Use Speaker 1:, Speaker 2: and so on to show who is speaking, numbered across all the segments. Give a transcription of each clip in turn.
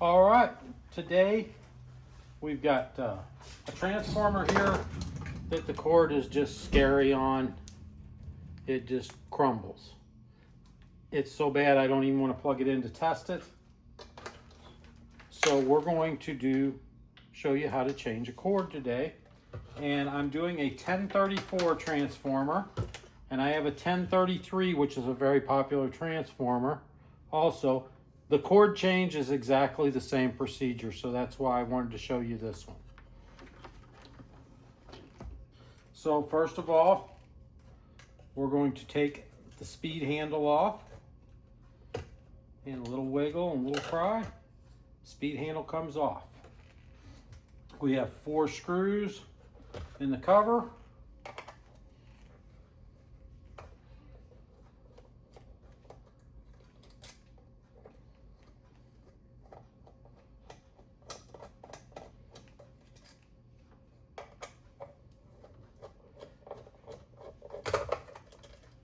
Speaker 1: All right, today we've got a transformer here that the cord is just scary on. It just crumbles. It's so bad I don't even want to plug it in to test it. So we're going to show you how to change a cord today. And I'm doing a 1034 transformer, and I have a 1033, which is a very popular transformer also. The cord change is exactly the same procedure, so that's why I wanted to show you this one. So first of all, we're going to take the speed handle off, and a little wiggle and a little pry. Speed handle comes off. We have 4 screws in the cover.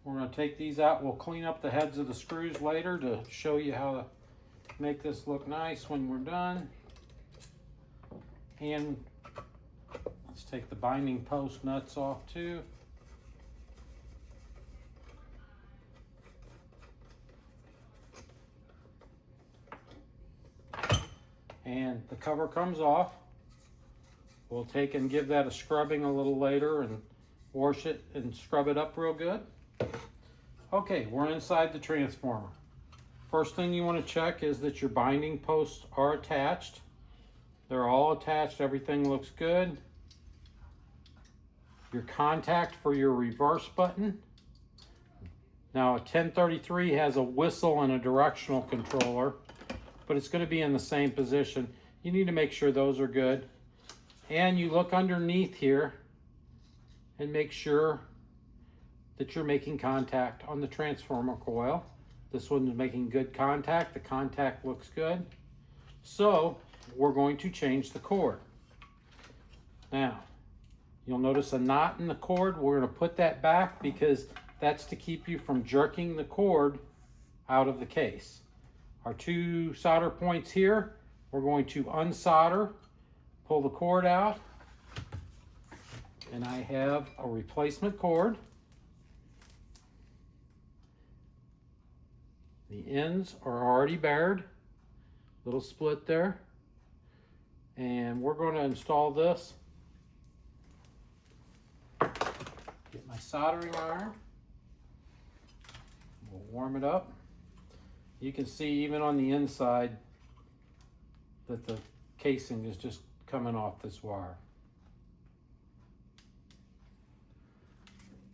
Speaker 1: We're going to take these out. We'll clean up the heads of the screws later to show you how to make this look nice when we're done. And let's take the binding post nuts off too. And the cover comes off. We'll take and give that a scrubbing a little later and wash it and scrub it up real good. Okay, we're inside the transformer. First thing you want to check is that your binding posts are attached. They're all attached, everything looks good. Your contact for your reverse button. Now a 1033 has a whistle and a directional controller, but it's going to be in the same position. You need to make sure those are good. And you look underneath here and make sure that you're making contact on the transformer coil. This one's making good contact. The contact looks good. So we're going to change the cord. Now, you'll notice a knot in the cord. We're going to put that back because that's to keep you from jerking the cord out of the case. Our 2 solder points here, we're going to unsolder, pull the cord out, and I have a replacement cord. The ends are already bared, little split there. And we're going to install this. Get my soldering iron. We'll warm it up. You can see even on the inside that the casing is just coming off this wire.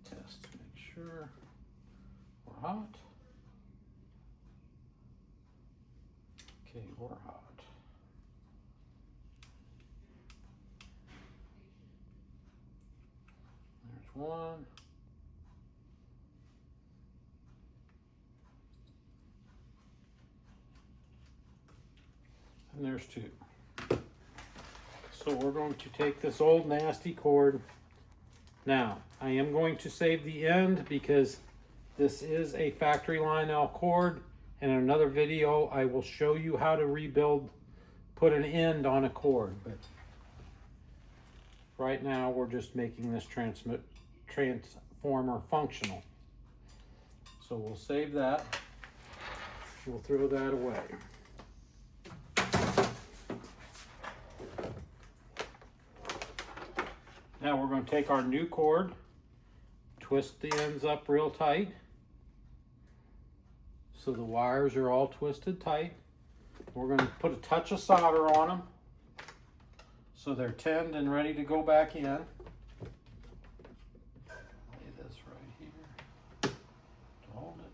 Speaker 1: Test to make sure we're hot. Okay, we're hot. There's one. And there's 2. So we're going to take this old nasty cord. Now, I am going to save the end because this is a factory Lionel cord. In another video, I will show you how to rebuild, put an end on a cord. But right now, we're just making this transformer functional. So we'll save that. We'll throw that away. Now we're going to take our new cord, twist the ends up real tight. So the wires are all twisted tight. We're going to put a touch of solder on them so they're tinned and ready to go back in. Lay this right here to hold it.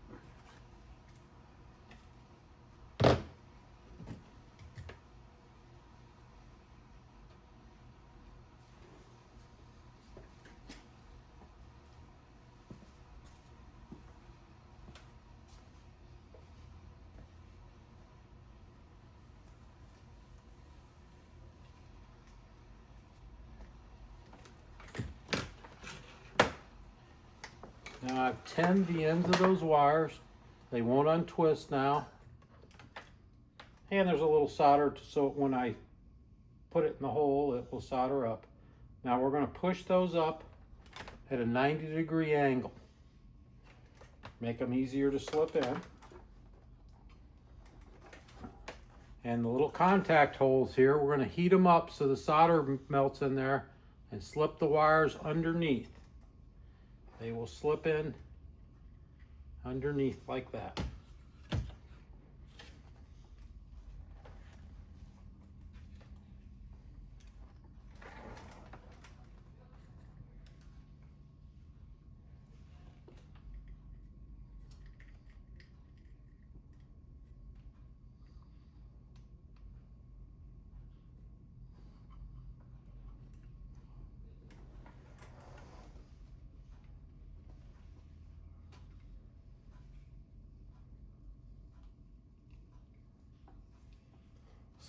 Speaker 1: Now I've tinned the ends of those wires. They won't untwist now. And there's a little solder so when I put it in the hole, it will solder up. Now we're going to push those up at a 90-degree angle. Make them easier to slip in. And the little contact holes here, we're going to heat them up so the solder melts in there and slip the wires underneath. They will slip in underneath like that.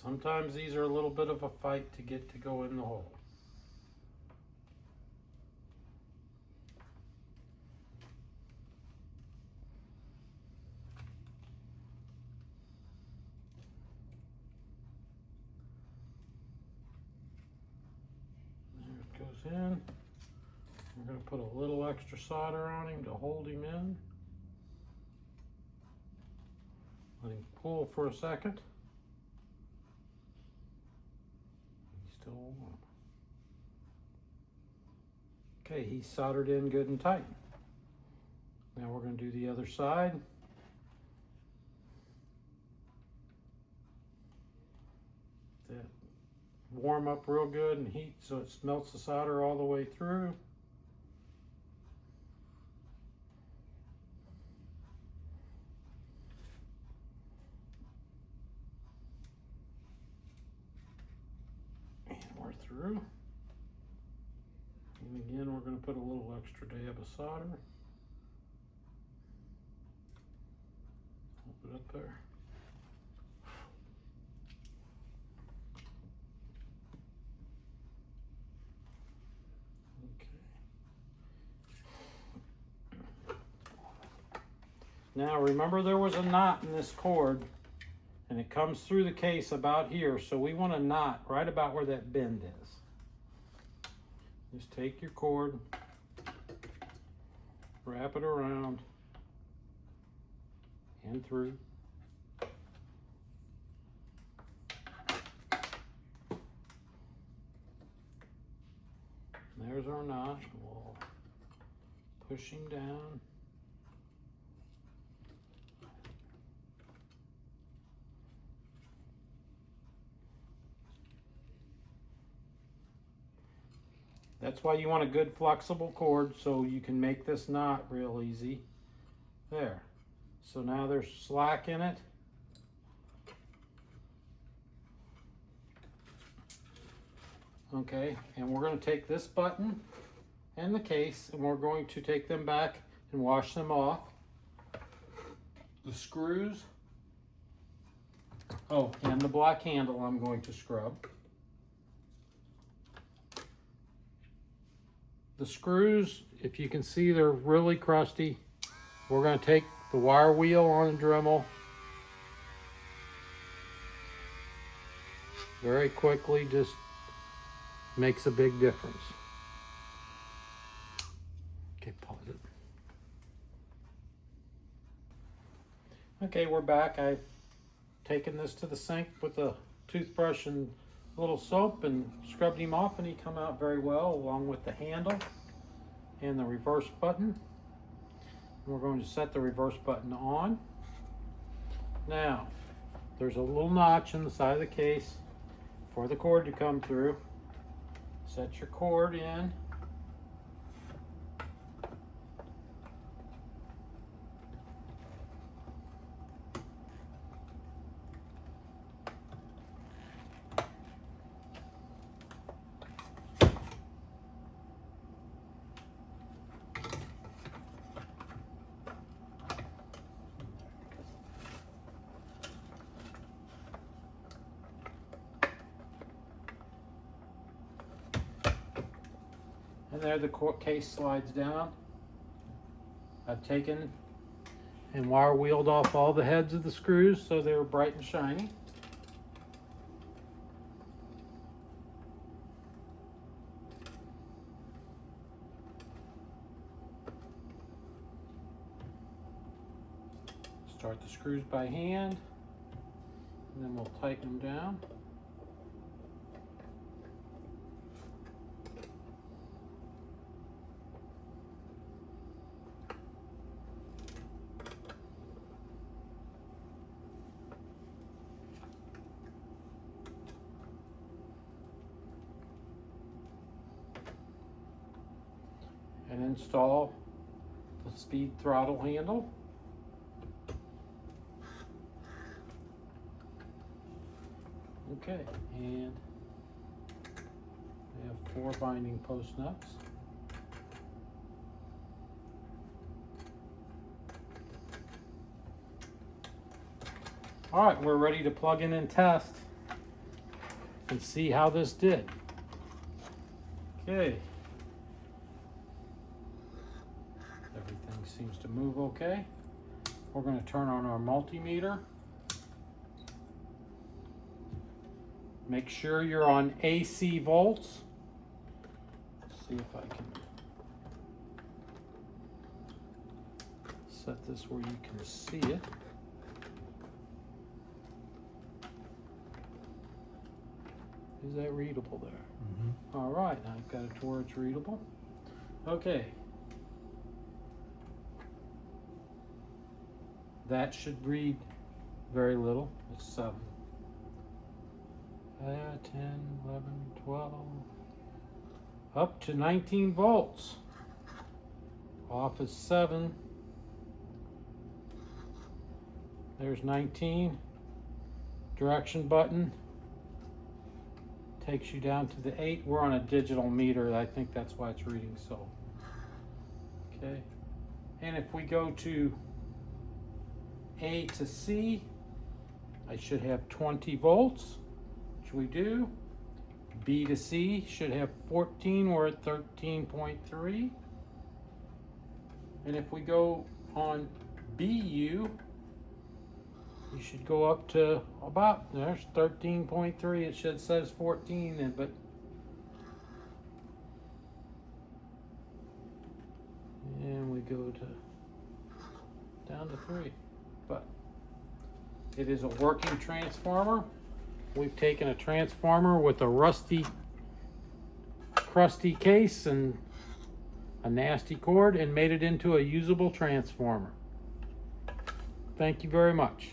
Speaker 1: Sometimes these are a little bit of a fight to get to go in the hole. There it goes in. We're going to put a little extra solder on him to hold him in. Let him cool for a second. Still warm. Okay, he's soldered in good and tight. Now we're going to do the other side. That warm up real good and heat so it melts the solder all the way through. Through. And again, we're going to put a little extra dab of solder. Hold it up there. Okay. Now remember there was a knot in this cord and it comes through the case about here, so we want a knot right about where that bend is. Just take your cord, wrap it around and through. There's our knot. We'll push him down. That's why you want a good flexible cord so you can make this knot real easy. There. So now there's slack in it. Okay, and we're going to take this button and the case and we're going to take them back and wash them off. The screws. Oh, and the black handle I'm going to scrub. The screws, if you can see, they're really crusty. We're going to take the wire wheel on the Dremel very quickly, just makes a big difference. Okay, pause it. Okay, we're back. I've taken this to the sink with a toothbrush and a little soap and scrubbed him off, and he come out very well along with the handle and the reverse button. We're going to set the reverse button on. Now, there's a little notch in the side of the case for the cord to come through. Set your cord in. And there the case slides down. I've taken and wire wheeled off all the heads of the screws so they're bright and shiny. start the screws by hand, and then we'll tighten them down. And install the speed throttle handle. Okay, and we have 4 binding post nuts. All right, we're ready to plug in and test and see how this did. Okay. Everything seems to move okay. We're going to turn on our multimeter. Make sure you're on AC volts. Let's see if I can set this where you can see it. Is that readable there? Mm-hmm. All right, I've got it to where it's readable. Okay. That should read very little. It's 7. 10, 11, 12, up to 19 volts. Off is 7. There's 19. Direction button takes you down to the 8. We're on a digital meter. I think that's why it's reading so. Okay. And if we go to A to C, I should have 20 volts. We do. B to C should have 14. We're at 13.3. And if we go on BU, you should go up to about, there's 13.3. It should says 14, but and we go to down to 3. But it is a working transformer. We've taken a transformer with a rusty, crusty case and a nasty cord and made it into a usable transformer. Thank you very much.